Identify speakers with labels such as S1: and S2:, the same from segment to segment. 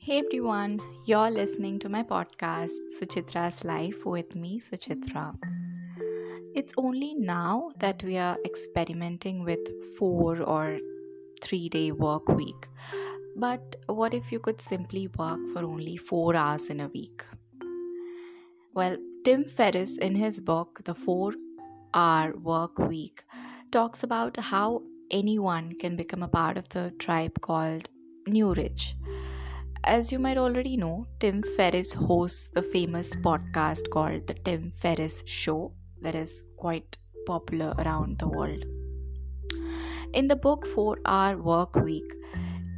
S1: Hey everyone, you're listening to my podcast Suchitra's Life with me, Suchitra. It's only now that we are experimenting with 4 or 3 day work week. But what if you could simply work for only 4 hours in a week? Well, Tim Ferriss in his book The 4-Hour Work Week talks about how anyone can become a part of the tribe called New Rich. As you might already know, Tim Ferriss hosts the famous podcast called The Tim Ferriss Show, that is quite popular around the world. In the book 4-Hour Work Week,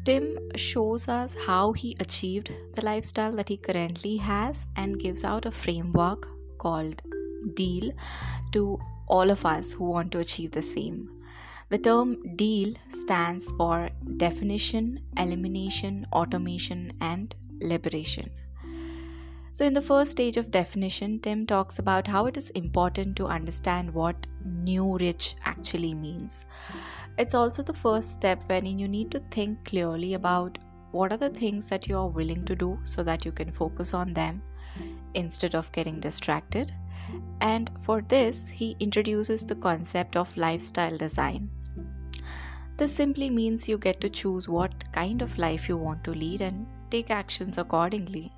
S1: Tim shows us how he achieved the lifestyle that he currently has and gives out a framework called DEAL to all of us who want to achieve the same. The term DEAL stands for Definition, Elimination, Automation, and Liberation. So, in the first stage of definition, Tim talks about how it is important to understand what new rich actually means. It's also the first step wherein you need to think clearly about what are the things that you are willing to do so that you can focus on them instead of getting distracted. And for this, he introduces the concept of lifestyle design. This simply means you get to choose what kind of life you want to lead and take actions accordingly.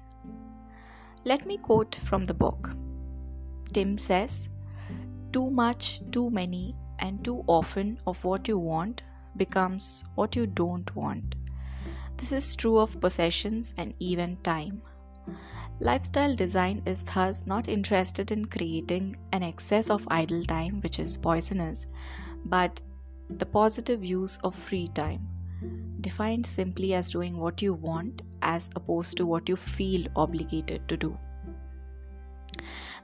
S1: Let me quote from the book. Tim says, "Too much, too many, and too often of what you want becomes what you don't want. This is true of possessions and even time. Lifestyle design is thus not interested in creating an excess of idle time, which is poisonous, but the positive use of free time, defined simply as doing what you want as opposed to what you feel obligated to do."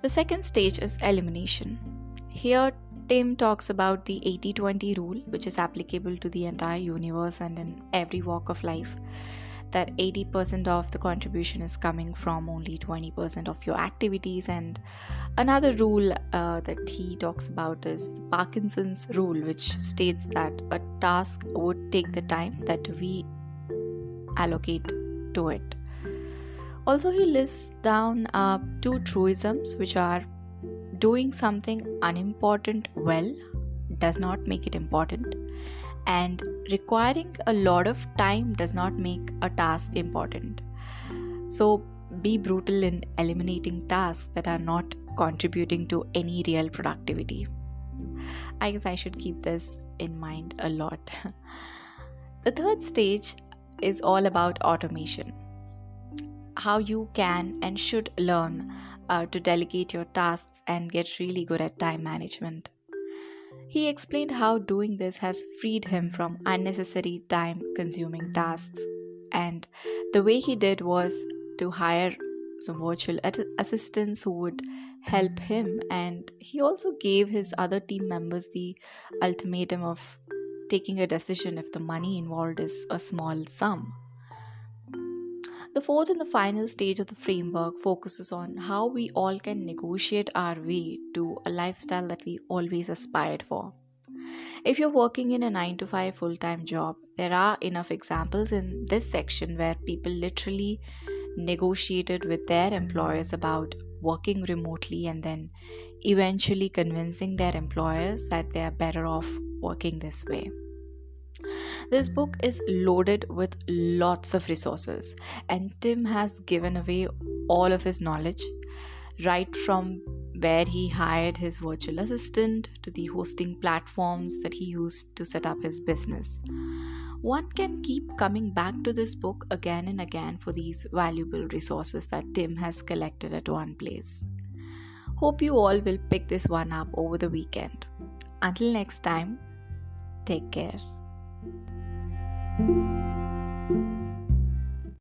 S1: The second stage is elimination. Here, Tim talks about the 80-20 rule, which is applicable to the entire universe and in every walk of life. That 80% of the contribution is coming from only 20% of your activities. And another rule that he talks about is the Parkinson's rule, which states that a task would take the time that we allocate to it. Also, he lists down 2 truisms, which are doing something unimportant well does not make it important, and requiring a lot of time does not make a task important. So be brutal in eliminating tasks that are not contributing to any real productivity. I guess I should keep this in mind a lot. The third stage is all about automation. How you can and should learn to delegate your tasks and get really good at time management. He explained how doing this has freed him from unnecessary time-consuming tasks, and the way he did was to hire some virtual assistants who would help him, and he also gave his other team members the ultimatum of taking a decision if the money involved is a small sum. The fourth and the final stage of the framework focuses on how we all can negotiate our way to a lifestyle that we always aspired for. If you're working in a 9 to 5 full-time job, there are enough examples in this section where people literally negotiated with their employers about working remotely and then eventually convincing their employers that they are better off working this way. This book is loaded with lots of resources, and Tim has given away all of his knowledge, right from where he hired his virtual assistant to the hosting platforms that he used to set up his business. One can keep coming back to this book again and again for these valuable resources that Tim has collected at one place. Hope you all will pick this one up over the weekend. Until next time, take care.